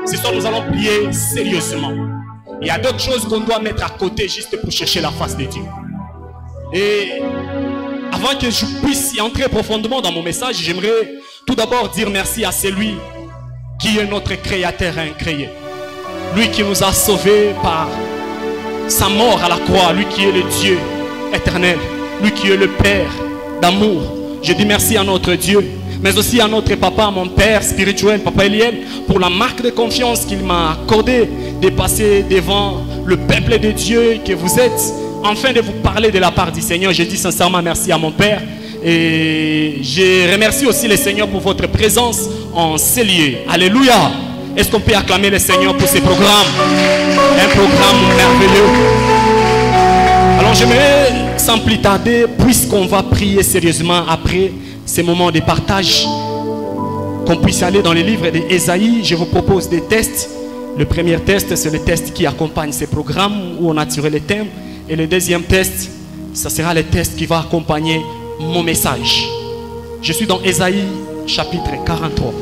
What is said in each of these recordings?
Ce soir, nous allons prier sérieusement. Il y a d'autres choses qu'on doit mettre à côté juste pour chercher la face de Dieu. Et avant que je puisse y entrer profondément dans mon message, j'aimerais tout d'abord dire merci à celui qui est notre créateur incréé. Lui qui nous a sauvés par sa mort à la croix. Lui qui est le Dieu éternel. Lui qui est le Père d'amour. Je dis merci à notre Dieu, mais aussi à notre papa, mon Père spirituel, Papa Eliel, pour la marque de confiance qu'il m'a accordée de passer devant le peuple de Dieu que vous êtes, afin de vous parler de la part du Seigneur. Je dis sincèrement merci à mon Père. Et je remercie aussi le Seigneur pour votre présence en ces lieux. Alléluia. Est-ce qu'on peut acclamer le Seigneur pour ce programme? Un programme merveilleux. Alors j'aimerais, sans plus tarder, puisqu'on va prier sérieusement après ces moments de partage, qu'on puisse aller dans les livres d'Ésaïe. Je vous propose des tests. Le premier test, c'est le test qui accompagne ces programmes où on a tiré les thèmes. Et le deuxième test, ça sera le test qui va accompagner mon message. Je suis dans Ésaïe chapitre 43.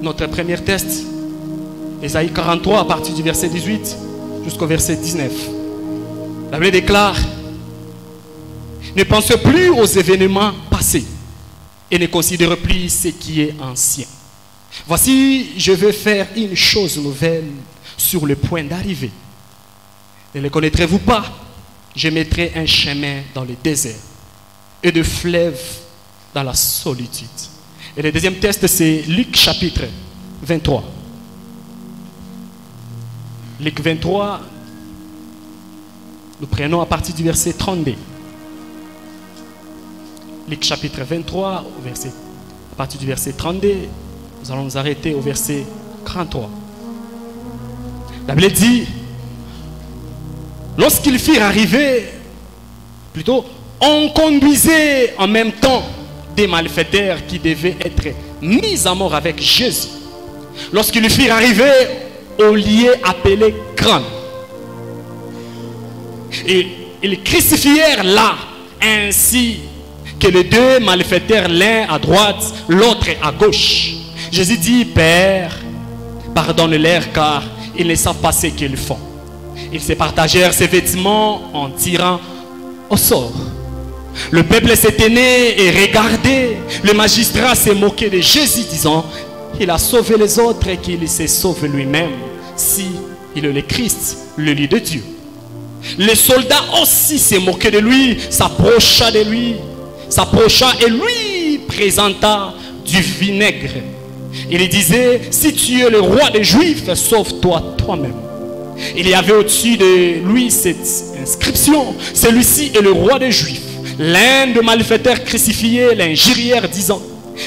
Notre premier test, Ésaïe 43 à partir du verset 18 jusqu'au verset 19. La Bible déclare: ne pensez plus aux événements passés et ne considérez plus ce qui est ancien. Voici, je vais faire une chose nouvelle sur le point d'arriver. Ne le connaîtrez-vous pas? Je mettrai un chemin dans le désert et de fleuves dans la solitude. Et le deuxième test, c'est Luc chapitre 23. Luc 23, nous prenons à partir du verset 32. Luc chapitre 23, à partir du verset 32, nous allons nous arrêter au verset 43. La Bible dit: lorsqu'ils firent arriver, plutôt, on conduisait en même temps des malfaiteurs qui devaient être mis à mort avec Jésus. Lorsqu'ils firent arriver au lieu appelé Grand, et ils crucifièrent là, ainsi que les deux malfaiteurs, l'un à droite, l'autre à gauche. Jésus dit: Père, pardonne-leur car ils ne savent pas ce qu'ils font. Ils se partagèrent ses vêtements en tirant au sort. Le peuple s'était né et regardait. Le magistrat s'est moqué de Jésus, disant: il a sauvé les autres et qu'il se sauve lui-même, si il est le Christ, le Fils de Dieu. Les soldats aussi s'est moqué de lui, s'approcha et lui présenta du vinaigre. Il disait: si tu es le roi des Juifs, sauve-toi toi-même. Il y avait au-dessus de lui cette inscription: celui-ci est le roi des Juifs. L'un des malfaiteurs crucifiés l'injurièrent, disant: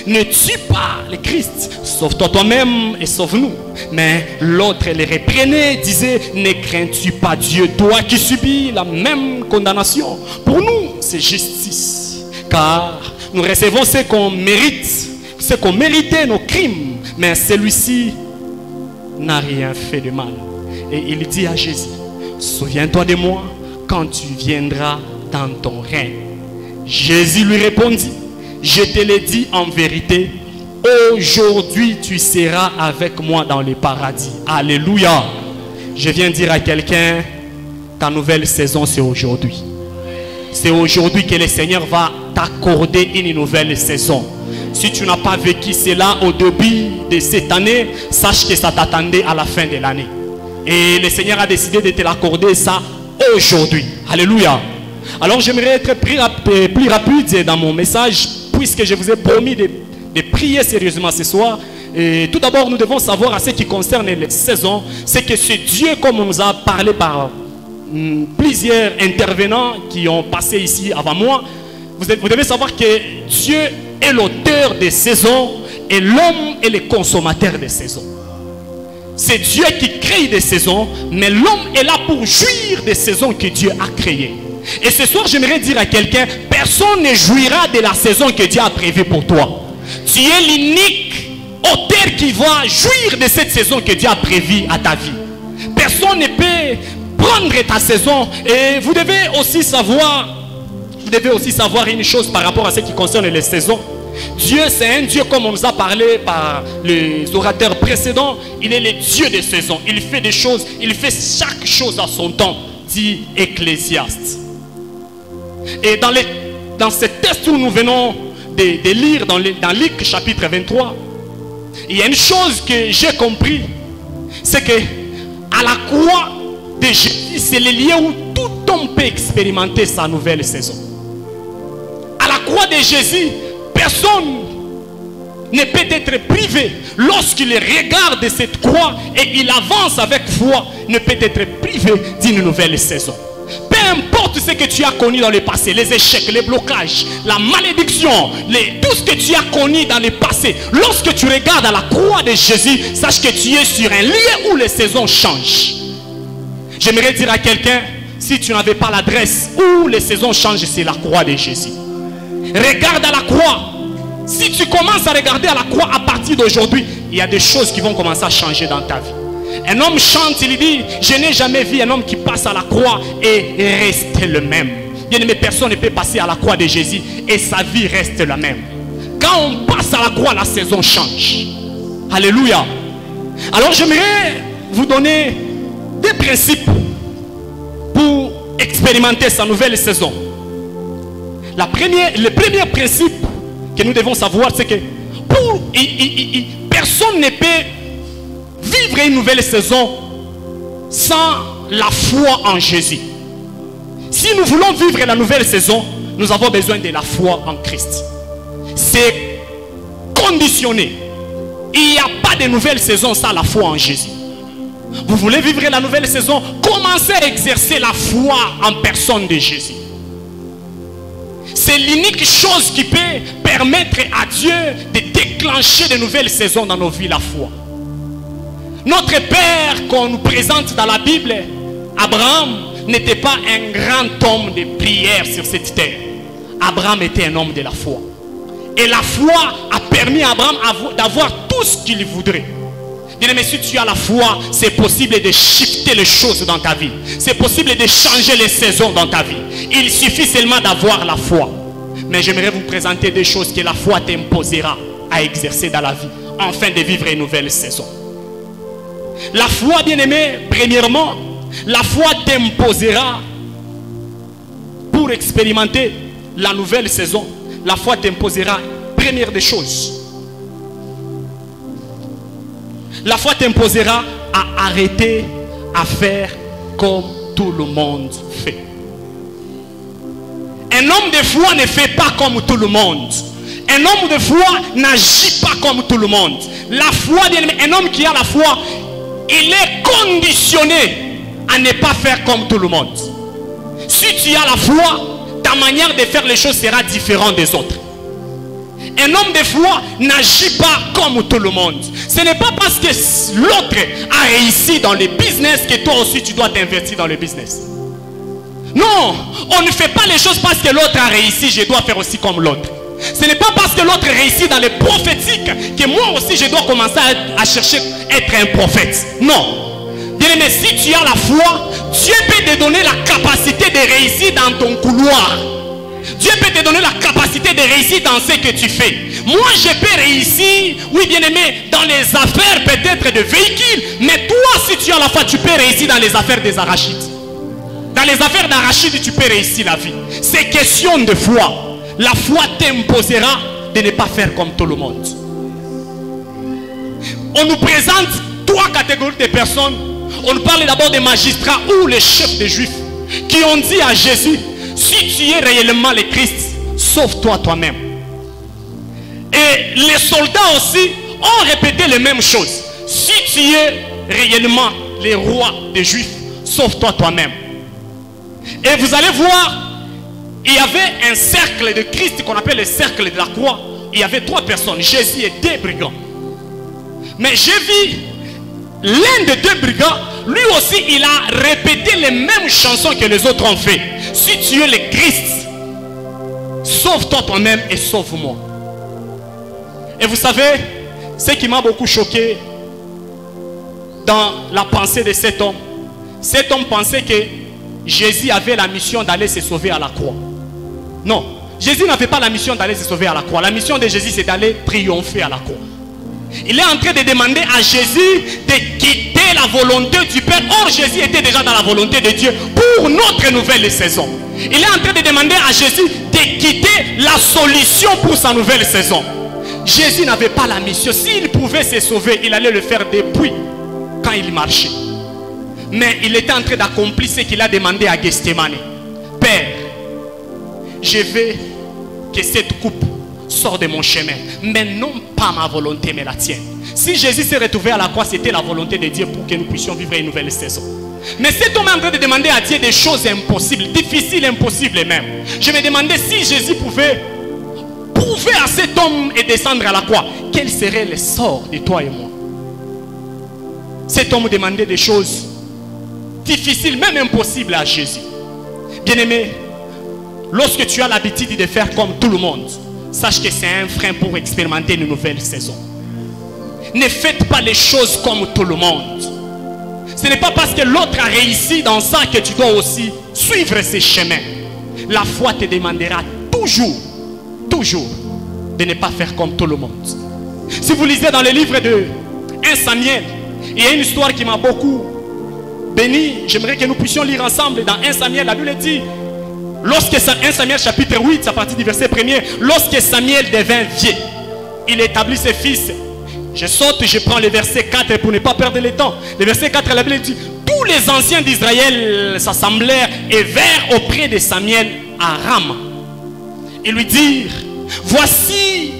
ne tue pas le Christ, sauve-toi toi-même et sauve-nous. Mais l'autre les reprenait, disait: ne crains-tu pas Dieu, toi qui subis la même condamnation? Pour nous, c'est justice, car nous recevons ce qu'on mérite, ce qu'on méritait nos crimes, mais celui-ci n'a rien fait de mal. Et il dit à Jésus: souviens-toi de moi quand tu viendras dans ton règne. Jésus lui répondit: je te l'ai dit en vérité, aujourd'hui tu seras avec moi dans le paradis. Alléluia. Je viens dire à quelqu'un: ta nouvelle saison, c'est aujourd'hui. C'est aujourd'hui que le Seigneur va t'accorder une nouvelle saison. Si tu n'as pas vécu cela au début de cette année, sache que ça t'attendait à la fin de l'année. Et le Seigneur a décidé de te l'accorder ça aujourd'hui. Alléluia. Alors j'aimerais être plus rapide dans mon message, puisque je vous ai promis de prier sérieusement ce soir. Et tout d'abord, nous devons savoir à ce qui concerne les saisons, c'est que ce Dieu, comme on nous a parlé par plusieurs intervenants qui ont passé ici avant moi, vous devez savoir que Dieu est l'auteur des saisons et l'homme est le consommateur des saisons. C'est Dieu qui crée des saisons, mais l'homme est là pour jouir des saisons que Dieu a créées. Et ce soir, j'aimerais dire à quelqu'un: personne ne jouira de la saison que Dieu a prévue pour toi. Tu es l'unique auteur qui va jouir de cette saison que Dieu a prévue à ta vie. Personne ne peut prendre ta saison. Et vous devez aussi savoir une chose par rapport à ce qui concerne les saisons. Dieu, c'est un Dieu, comme on nous a parlé par les orateurs précédents, il est le Dieu des saisons. Il fait des choses, il fait chaque chose à son temps, dit Ecclésiaste. Et dans ce texte où nous venons de lire, dans Luc chapitre 23, il y a une chose que j'ai compris, c'est que à la croix de Jésus, c'est le lieu où tout homme peut expérimenter sa nouvelle saison. À la croix de Jésus, personne ne peut être privé. Lorsqu'il regarde cette croix et il avance avec foi, ne peut être privé d'une nouvelle saison. Peu importe ce que tu as connu dans le passé, les échecs, les blocages, la malédiction, tout ce que tu as connu dans le passé, lorsque tu regardes à la croix de Jésus, sache que tu es sur un lieu où les saisons changent. J'aimerais dire à quelqu'un, si tu n'avais pas l'adresse où les saisons changent, c'est la croix de Jésus. Regarde à la croix. Si tu commences à regarder à la croix à partir d'aujourd'hui, il y a des choses qui vont commencer à changer dans ta vie. Un homme chante, il dit, je n'ai jamais vu un homme qui passe à la croix et reste le même. Bien-aimé, personne ne peut passer à la croix de Jésus et sa vie reste la même. Quand on passe à la croix, la saison change. Alléluia. Alors j'aimerais vous donner des principes pour expérimenter sa nouvelle saison. Le premier principe que nous devons savoir, c'est que personne ne peut vivre une nouvelle saison sans la foi en Jésus. Si nous voulons vivre la nouvelle saison, nous avons besoin de la foi en Christ. C'est conditionné. Il n'y a pas de nouvelle saison sans la foi en Jésus. Vous voulez vivre la nouvelle saison, commencez à exercer la foi en personne de Jésus. C'est l'unique chose qui peut permettre à Dieu de déclencher de nouvelles saisons dans nos vies, la foi. Notre Père qu'on nous présente dans la Bible, Abraham, n'était pas un grand homme de prière sur cette terre. Abraham était un homme de la foi. Et la foi a permis à Abraham d'avoir tout ce qu'il voudrait. Bien-aimé, si tu as la foi, c'est possible de shifter les choses dans ta vie. C'est possible de changer les saisons dans ta vie. Il suffit seulement d'avoir la foi. Mais j'aimerais vous présenter des choses que la foi t'imposera à exercer dans la vie, afin de vivre une nouvelle saison. La foi, bien-aimé, premièrement, la foi t'imposera pour expérimenter la nouvelle saison. La foi t'imposera, première des choses, la foi t'imposera à arrêter à faire comme tout le monde fait. Un homme de foi ne fait pas comme tout le monde. Un homme de foi n'agit pas comme tout le monde. La foi, un homme qui a la foi, il est conditionné à ne pas faire comme tout le monde. Si tu as la foi, ta manière de faire les choses sera différente des autres. Un homme de foi n'agit pas comme tout le monde. Ce n'est pas parce que l'autre a réussi dans le business que toi aussi tu dois t'investir dans le business. Non, on ne fait pas les choses parce que l'autre a réussi, je dois faire aussi comme l'autre. Ce n'est pas parce que l'autre réussit dans le prophétique que moi aussi je dois commencer à chercher à être un prophète. Non. Bien-aimé, si tu as la foi, Dieu peut te donner la capacité de réussir dans ton couloir. Dieu peut te donner la capacité de réussir dans ce que tu fais. Moi, je peux réussir, oui, bien-aimé, dans les affaires peut-être de véhicules. Mais toi, si tu as la foi, tu peux réussir dans les affaires des arachides. Dans les affaires d'arachides, tu peux réussir la vie. C'est question de foi. La foi t'imposera de ne pas faire comme tout le monde. On nous présente trois catégories de personnes. On nous parle d'abord des magistrats ou les chefs des juifs qui ont dit à Jésus: si tu es réellement le Christ, sauve-toi toi-même. Et les soldats aussi ont répété les mêmes choses. Si tu es réellement le roi des Juifs, sauve-toi toi-même. Et vous allez voir, il y avait un cercle de Christ qu'on appelle le cercle de la croix. Il y avait trois personnes, Jésus et deux brigands. Mais j'ai vu l'un des deux brigands, lui aussi il a répété les mêmes chansons que les autres ont fait. Si tu es le Christ, sauve-toi toi-même et sauve-moi. Et vous savez, ce qui m'a beaucoup choqué dans la pensée de cet homme pensait que Jésus avait la mission d'aller se sauver à la croix. Non, Jésus n'avait pas la mission d'aller se sauver à la croix. La mission de Jésus, c'est d'aller triompher à la croix. Il est en train de demander à Jésus de quitter la volonté du Père. Or, Jésus était déjà dans la volonté de Dieu pour notre nouvelle saison. Il est en train de demander à Jésus de quitter la solution pour sa nouvelle saison. Jésus n'avait pas la mission. S'il pouvait se sauver, il allait le faire depuis quand il marchait. Mais il était en train d'accomplir ce qu'il a demandé à Gethsémane. Père, je veux que cette coupe sorte de mon chemin, mais non pas ma volonté, mais la tienne. Si Jésus s'est retrouvé à la croix, c'était la volonté de Dieu pour que nous puissions vivre une nouvelle saison. Mais cet homme est en train de demander à Dieu des choses impossibles, difficiles, impossibles même. Je me demandais si Jésus pouvait prouver à cet homme et descendre à la croix, quel serait le sort de toi et moi. Cet homme demandait des choses difficiles, même impossibles à Jésus. Bien-aimé, lorsque tu as l'habitude de faire comme tout le monde, sache que c'est un frein pour expérimenter une nouvelle saison. Ne faites pas les choses comme tout le monde. Ce n'est pas parce que l'autre a réussi dans ça que tu dois aussi suivre ses chemins. La foi te demandera toujours de ne pas faire comme tout le monde. Si vous lisez dans le livre de 1 Samuel, il y a une histoire qui m'a beaucoup béni. J'aimerais que nous puissions lire ensemble dans 1 Samuel. La Bible dit, lorsque 1 Samuel chapitre 8, à partir du verset 1er, lorsque Samuel devint vieux, il établit ses fils. Je saute, je prends le verset 4 pour ne pas perdre le temps. Le verset 4, la Bible dit, tous les anciens d'Israël s'assemblèrent et vinrent auprès de Samuel à Rama. Et lui dirent, voici,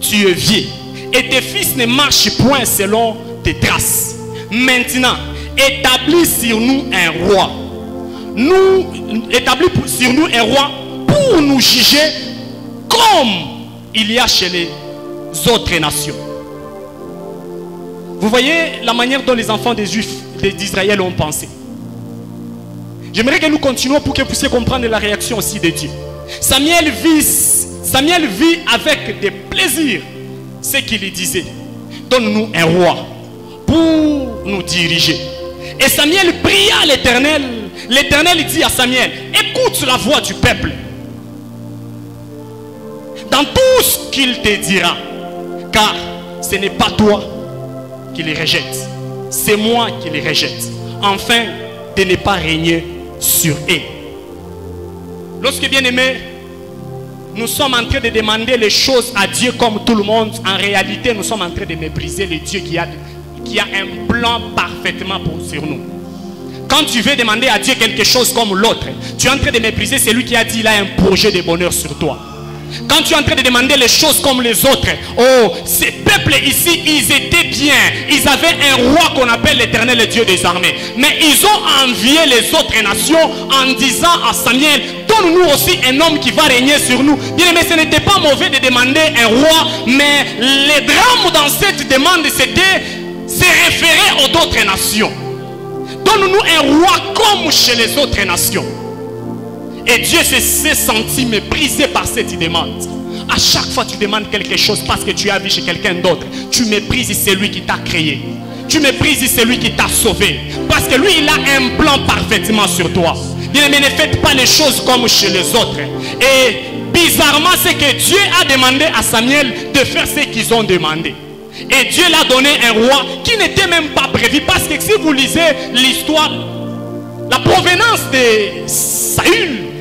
tu es vieux, et tes fils ne marchent point selon tes traces. Maintenant, établis sur nous un roi. Établis sur nous un roi pour nous juger comme il y a chez les autres nations. Vous voyez la manière dont les enfants des Juifs d'Israël ont pensé. J'aimerais que nous continuions pour que vous puissiez comprendre la réaction aussi de Dieu. Samuel vit avec des plaisirs ce qu'il disait. Donne-nous un roi pour nous diriger. Et Samuel pria à l'Éternel. L'Éternel dit à Samuel, écoute la voix du peuple. Dans tout ce qu'il te dira. Car ce n'est pas toi qui les rejette. C'est moi qui les rejette. Afin de ne pas régner sur eux. Lorsque, bien aimé, nous sommes en train de demander les choses à Dieu comme tout le monde, en réalité, nous sommes en train de mépriser le Dieu qui a un plan parfaitement sur nous. Quand tu veux demander à Dieu quelque chose comme l'autre, tu es en train de mépriser celui qui a dit qu'il a un projet de bonheur sur toi. Quand tu es en train de demander les choses comme les autres, oh, ces peuples ici, ils étaient bien. Ils avaient un roi qu'on appelle l'Éternel, le Dieu des armées. Mais ils ont envié les autres nations en disant à Samuel, donne-nous aussi un homme qui va régner sur nous. Bien, mais ce n'était pas mauvais de demander un roi, mais le drame dans cette demande, c'était se référer aux autres nations. Donne-nous un roi comme chez les autres nations. Et Dieu s'est senti méprisé par cette demande. À chaque fois que tu demandes quelque chose parce que tu as vu chez quelqu'un d'autre, tu méprises celui qui t'a créé. Tu méprises celui qui t'a sauvé. Parce que lui, il a un plan parfaitement sur toi. Bien, mais ne faites pas les choses comme chez les autres. Et bizarrement, c'est que Dieu a demandé à Samuel de faire ce qu'ils ont demandé. Et Dieu l'a donné un roi qui n'était même pas prévu. Parce que si vous lisez l'histoire, la provenance de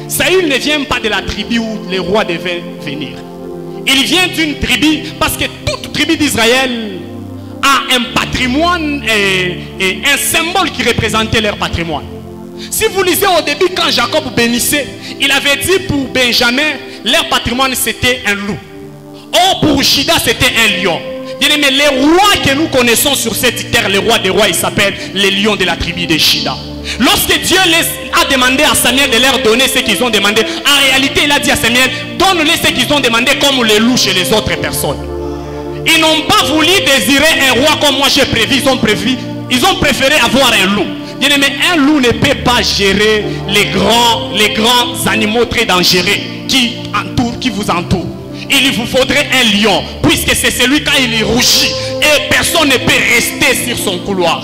Saül ne vient pas de la tribu où le roi devait venir. Il vient d'une tribu parce que toute tribu d'Israël a un patrimoine et un symbole qui représentait leur patrimoine. Si vous lisez au début quand Jacob bénissait, il avait dit pour Benjamin, leur patrimoine c'était un loup. Or pour Juda c'était un lion. Bien aimé, les rois que nous connaissons sur cette terre, les rois des rois, ils s'appellent les lions de la tribu de Juda. Lorsque Dieu a demandé à Samuel de leur donner ce qu'ils ont demandé, en réalité il a dit à Samuel, donne-les ce qu'ils ont demandé comme les loups chez les autres personnes. Ils n'ont pas voulu désirer un roi comme moi j'ai prévu, ils ont préféré avoir un loup. Bien aimé, un loup ne peut pas gérer les grands animaux très dangereux qui vous entourent. Il vous faudrait un lion, puisque c'est celui quand il rougit et personne ne peut rester sur son couloir.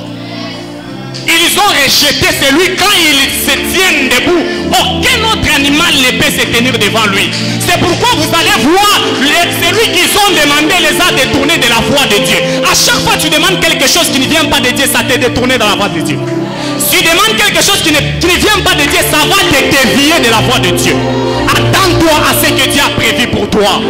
ils ont rejeté celui quand ils se tiennent debout. Aucun autre animal ne peut se tenir devant lui. C'est pourquoi vous allez voir, celui qu'ils ont demandé les a détournés de la voie de Dieu. À chaque fois que tu demandes quelque chose qui ne vient pas de Dieu, ça te détourné dans la voie de Dieu. Si tu demandes quelque chose qui ne vient pas de Dieu, ça va te dévier de la voie de Dieu. Attends-toi à ce que Dieu a prévu pour toi.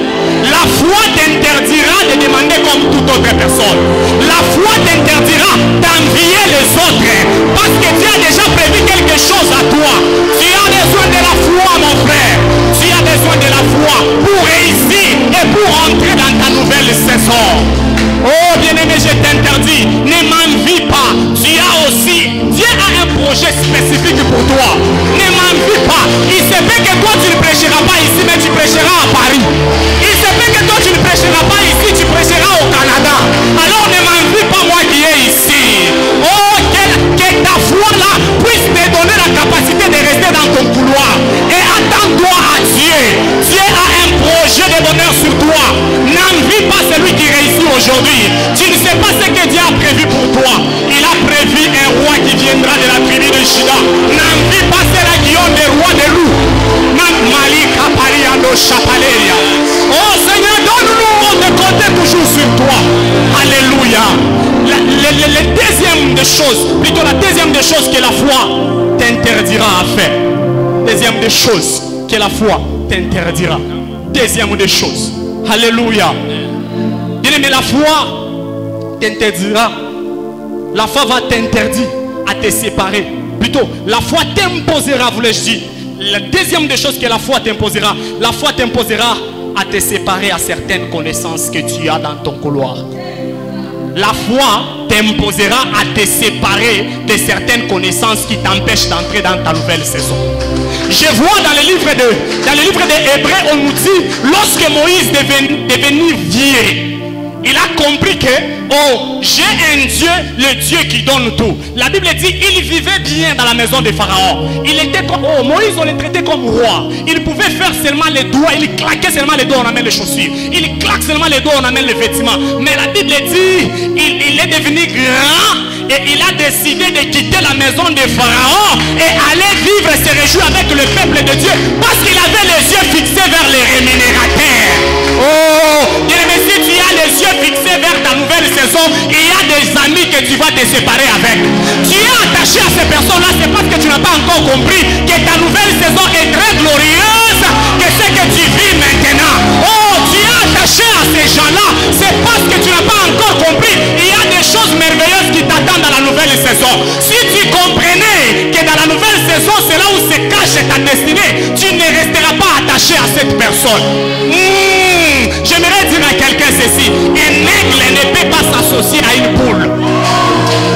La foi t'interdira de demander comme toute autre personne. La foi t'interdira d'envier les autres. Parce que Dieu a déjà prévu quelque chose à toi. Tu as besoin de la foi, mon frère. Tu as besoin de la foi pour réussir et pour entrer dans ta nouvelle saison. Oh bien-aimé, je t'interdis, ne m'envie pas. Tu as aussi, Dieu a un projet spécifique pour toi. Ne m'envie pas. Il se peut que toi tu ne prêcheras pas ici, mais tu prêcheras à Paris. Il se peut que toi tu ne prêcheras pas ici, tu prêcheras au Canada. Alors ne m'envie pas moi qui est ici. Oh, que ta foi là puisse te donner la capacité de rester dans ton couloir. Et attends-toi à Dieu. Dieu a un projet de bonheur sur toi. N'envie pas celui qui réussit aujourd'hui. Tu ne sais pas ce que Dieu a prévu pour toi. Il a prévu un roi qui viendra de la tribu de Juda. N'envie pas ceux-là qui ont des rois de loups. Oh Seigneur, donne-nous de compter toujours sur toi. Alléluia. La deuxième des choses, plutôt la deuxième des choses que la foi t'interdira à faire. Deuxième des choses que la foi t'interdira. Deuxième des choses. Alléluia. Bien-aimé, la foi t'interdira. La foi va t'interdire à te séparer. Plutôt, la foi t'imposera, voulais-je dire. La deuxième des choses que la foi t'imposera à te séparer à certaines connaissances que tu as dans ton couloir. La foi t'imposera à te séparer de certaines connaissances qui t'empêchent d'entrer dans ta nouvelle saison. Je vois dans le livre des Hébreux, on nous dit, lorsque Moïse devenu vieux, il a compris que, oh, j'ai un Dieu, le Dieu qui donne tout. La Bible dit, il vivait bien dans la maison de Pharaon. Il était comme, oh, Moïse, on le traitait comme roi. Il pouvait faire seulement les doigts, il claquait seulement les doigts, on amène les chaussures. Il claque seulement les doigts, on amène les vêtements. Mais la Bible dit, il est devenu grand et il a décidé de quitter la maison de Pharaon et aller vivre et se réjouir avec le peuple de Dieu parce qu'il avait les yeux fixés vers les rémunérateurs. Oh, bien aimé, si tu as les yeux fixés vers ta nouvelle saison, il y a des amis que tu vas te séparer avec. Tu es attaché à ces personnes-là, c'est parce que tu n'as pas encore compris que ta nouvelle saison est très glorieuse que ce que tu vis maintenant. Oh, tu es attaché à ces gens-là, c'est parce que tu n'as pas encore compris. Il y a des choses merveilleuses qui t'attendent dans la nouvelle saison. Si tu comprenais que dans la nouvelle saison, c'est là où se cache ta destinée, tu ne resteras pas attaché à cette personne. J'aimerais dire à quelqu'un ceci, un aigle ne peut pas s'associer à une poule.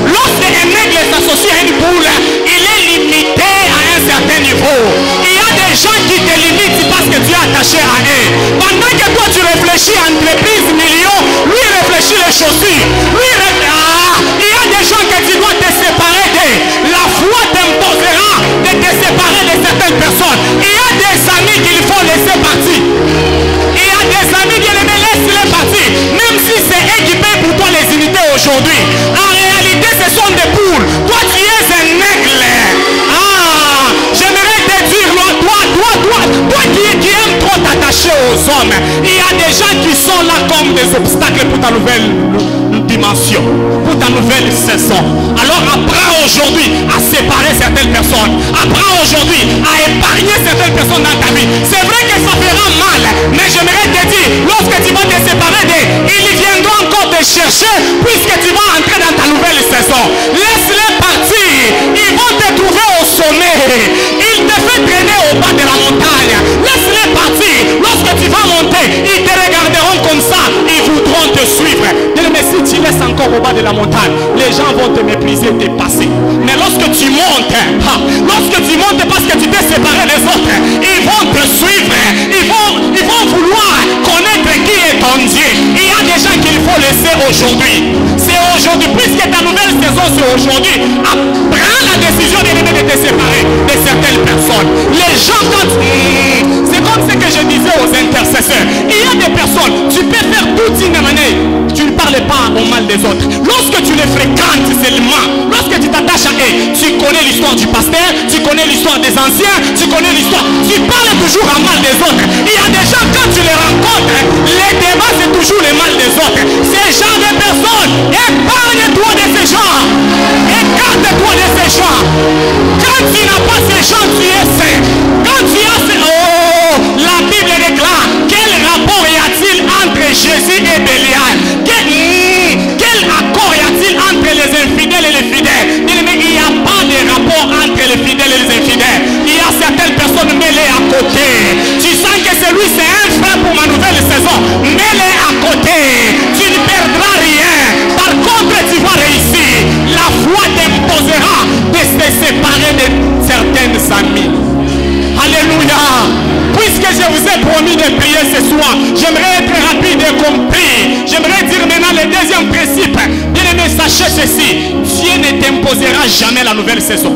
Lorsque un aigle s'associe à une poule, il est limité à un certain niveau. Il y a des gens qui te limitent parce que tu es attaché à eux. Pendant que toi tu réfléchis à entreprise million, lui réfléchit les chaussures. Il y a des gens que tu dois te séparer d'eux. La foi t'imposera de te séparer de certaines personnes. Il y a des amis qu'il faut laisser partir. Il y a des amis bien aimés, laisse-les partir. Même si c'est eux qui payent pour toi les unités aujourd'hui. En réalité, ce sont des poules. Toi, tu es un aigle. J'aimerais te dire, toi qui aimes trop t'attacher aux hommes, il y a des gens qui sont là comme des obstacles pour ta nouvelle dimension, pour ta nouvelle saison. Alors apprends aujourd'hui à séparer certaines personnes. Apprends aujourd'hui à épargner certaines personnes dans ta vie. C'est vrai que ça fera mal, mais j'aimerais te dire, lorsque tu vas te séparer d'eux, ils viendront encore te chercher puisque tu vas entrer dans ta nouvelle saison. Laisse-les partir. Ils vont te trouver au sommet. Ils te font traîner au bas de la montagne. Laisse-les partir. Lorsque tu vas monter, ils te regarderont comme ça. Ils voudront te suivre. Mais si tu laisses encore au bas de la montagne, les gens vont te mépriser, te passer. Mais lorsque tu montes parce que tu t'es séparé des autres, ils vont te suivre. Ils vont vouloir connaître qui est ton Dieu. Il y a des gens qu'il faut laisser aujourd'hui. C'est aujourd'hui. Puisque ta nouvelle saison, c'est aujourd'hui. Prends la décision de te séparer de certaines personnes. Les gens, c'est comme ce que je disais aux intercesseurs. Il y a des personnes, tu peux faire toute une année. Tu ne parles pas au mal des autres. Lorsque tu les fréquentes seulement, lorsque tu t'attaches à eux. Tu connais l'histoire du pasteur, tu connais l'histoire des anciens, tu connais l'histoire. Tu parles toujours en mal des autres. Il y a des gens, quand tu les rencontres, les débats, c'est toujours le mal des autres. Ces gens de personnes, épargne-toi de ces gens. Écarte-toi de ces gens. Quand tu n'as pas ces gens, tu es saint. Quand tu as ces... Oh, la Bible déclare, quel rapport y a-t-il entre Jésus et Bélial? Quel accord y a-t-il entre les infidèles et les fidèles? Il n'y a pas de rapport entre les fidèles et les infidèles. Il y a certaines personnes mêlées à côté. Tu sens que celui c'est un frère pour ma nouvelle saison. Mets-les à côté. Tu ne perdras rien. Par contre, tu vas réussir. La foi t'imposera de se séparer de certaines amies. Alléluia. Puisque je vous ai promis de prier ce soir, j'aimerais être rapide et compris. J'aimerais dire maintenant le deuxième principe. Bien aimé, sachez ceci. Dieu ne t'imposera jamais la nouvelle saison.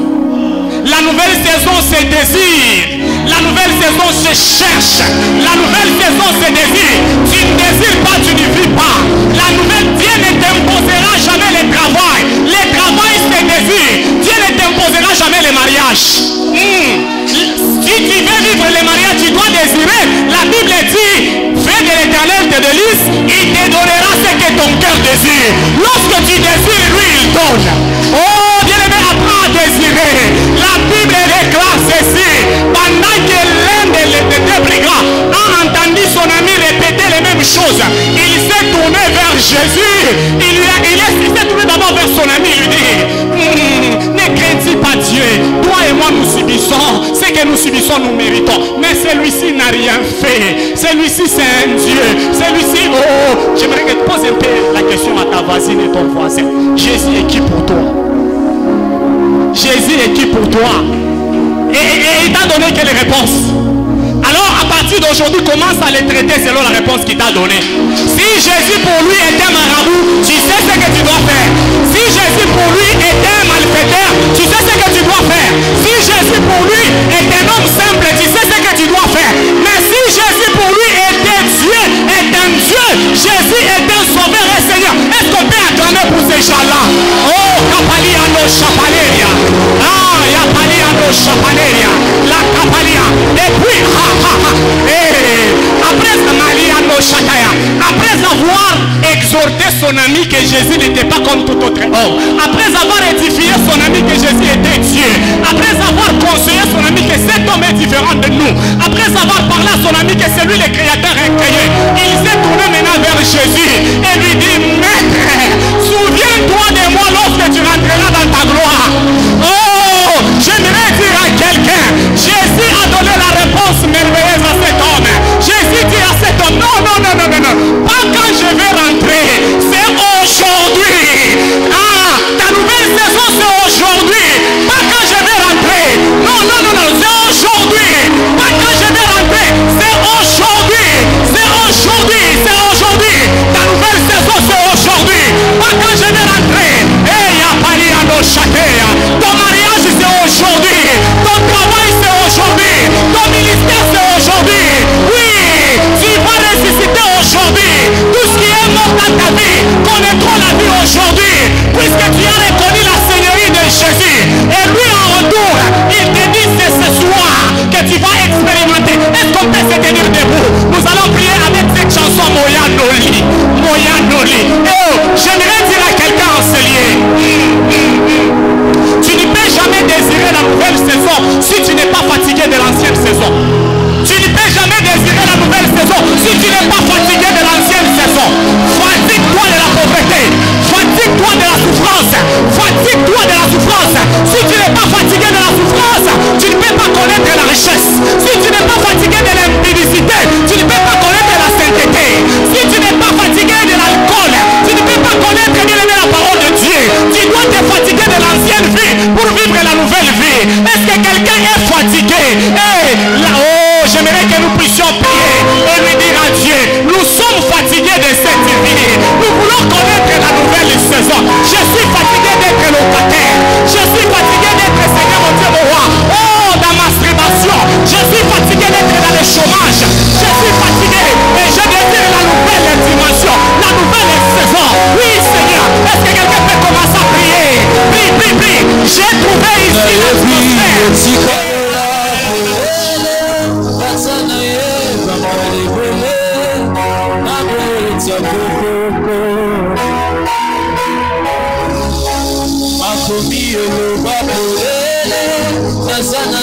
La nouvelle saison se désire. La nouvelle saison se cherche. La nouvelle saison se désire. Tu ne désires pas, tu ne vis pas. La nouvelle, Dieu ne t'imposera jamais le travail. Le travail se désire. Dieu ne t'imposera jamais le mariage. Si tu veux vivre le mariage, tu dois désirer. La Bible dit, fais de l'Éternel tes délices, il te donnera ce que ton cœur désire. Lorsque tu désires, lui, il donne. Oh, bien-aimé, apprends à désirer. La Bible déclare ceci. Pendant que l'un des deux brigands a entendu son ami répéter les mêmes choses, il s'est tourné vers Jésus. Il s'est tourné d'abord vers son ami. Il lui dit, ne crains-tu pas Dieu? Toi et moi, nous subissons. Ce que nous subissons, nous méritons. Mais celui-ci n'a rien fait. Celui-ci, c'est un Dieu. Celui-ci, oh, j'aimerais que tu poses un peu la question à ta voisine et ton voisin. Jésus est qui pour toi? Jésus est qui pour toi? Et il t'a donné quelle réponse? Alors à partir d'aujourd'hui, commence à les traiter selon la réponse qu'il t'a donnée. Si Jésus pour lui était un marabout, tu sais ce que tu dois faire. Si Jésus pour lui était un malfaiteur, tu sais ce que tu dois faire. Si Jésus pour lui est un homme simple, tu sais ce que tu dois faire. Mais si Jésus pour lui était Dieu, est un Dieu, Jésus est un sauveur et Seigneur, est-ce qu'on peut acclamer pour ces gens-là? Oh, Kapaliano Chapaleria. Ah, Yapaliano Chapaleria. La Kapalia. Et puis, après avoir exhorté son ami que Jésus n'était pas comme tout autre homme, après avoir édifié son ami que Jésus était Dieu, après avoir conseillé son ami que cet homme est différent de nous, après avoir parlé à son ami que c'est lui le créateur incréé, il s'est tourné maintenant vers Jésus et lui dit, Maître, souviens-toi de moi lorsque tu rentreras dans ta gloire. Oh, j'aimerais dire à quelqu'un, Jésus a donné la réponse merveilleuse à cet homme. Jésus dit à cet homme, non, pas quand je vais rentrer, c'est aujourd'hui. Ah, ta nouvelle saison c'est aujourd'hui, pas quand je vais rentrer. Non, c'est aujourd'hui, pas quand je vais rentrer, c'est aujourd'hui, ta nouvelle saison c'est aujourd'hui, pas quand je vais rentrer. Hey, ton mariage c'est aujourd'hui, ton travail c'est aujourd'hui, ton ministère c'est aujourd'hui. Oui, tu vas ressusciter aujourd'hui. Tout ce qui est mort dans ta vie connaîtront la vie aujourd'hui, puisque tu as reconnu la seigneurie de Jésus. Et lui en retour, il te dit c'est ce soir que tu vas expérimenter. Est-ce qu'on peut se tenir debout? Nous allons prier avec cette chanson Moya Noli. Oh, j'aimerais dire à quelqu'un en ce lieu, tu ne peux jamais désirer la nouvelle saison si tu n'es pas fatigué de l'ancienne saison. Tu ne peux jamais désirer la nouvelle saison si tu n'es pas fatigué de l'ancienne saison. Fatigue-toi de la pauvreté. Fatigue-toi de la souffrance. Fatigue-toi de la souffrance. Si tu n'es pas fatigué de la souffrance, tu ne peux pas connaître la richesse. Si tu n'es pas fatigué de l'impudicité, tu ne peux pas connaître la sainteté. Si tu n'es pas fatigué de l'alcool, tu ne peux pas connaître la parole de Dieu. Tu dois te fatiguer de l'ancienne vie pour vivre la nouvelle vie. Est-ce que quelqu'un est fatigué? J'aimerais que nous puissions prier et lui dire à Dieu, nous sommes fatigués de cette vie. Nous voulons connaître la nouvelle saison. Je suis fatigué d'être locataire. Je suis fatigué d'être Seigneur mon Dieu mon roi. Oh, dans ma masturbation. Je suis fatigué d'être dans le chômage. Je suis fatigué et je désire la nouvelle dimension, la nouvelle saison. Oui Seigneur, est-ce que quelqu'un peut commencer à prier? Prie. Nazana